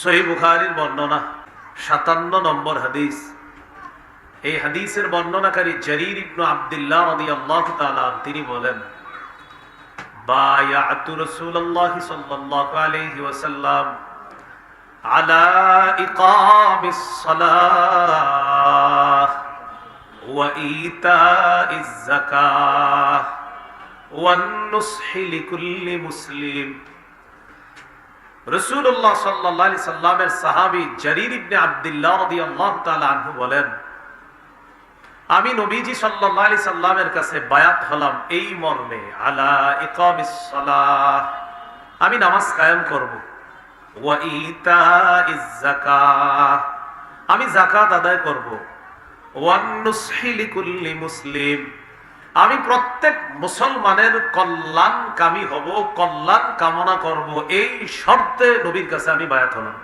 সহিহ বুখারীর বর্ণনা 57 নম্বর হাদিস। এই হাদিসের বর্ণনাকারী জারীর ইবনে আব্দুল্লাহ রাদিয়াল্লাহু তাআলা তিনি বলেন, বায়াতু রাসূলুল্লাহি সাল্লাল্লাহু আলাইহি ওয়াসাল্লাম আলা ইকামিস সালাহ ওয়া ইতাইজ যাকাহ ওয়ান নুসহি লিকুল্লি মুসলিম। রাসূলুল্লাহ সাল্লাল্লাহু আলাইহি সাল্লামের সাহাবী জারীর ইবনে আব্দুল্লাহ রাদিয়াল্লাহু তাআলা আনহু বলেন, আমি নবীজি সাল্লাল্লাহু আলাইহি সাল্লামের কাছে বায়াত হলাম এই মর্মে, আলা ইকামিস সালাহ, আমি নামাজ কায়েম করব, ওয়া ইতাইজ যাকাহ, আমি যাকাত আদায় করব, ওয়ান নুসহি লিকুল্লি মুসলিম, আমি প্রত্যেক মুসলমানের কল্যাণকামী হব, কল্যাণ কামনা করব, এই শর্তে নবীর কাছে আমি বায়াত হলাম।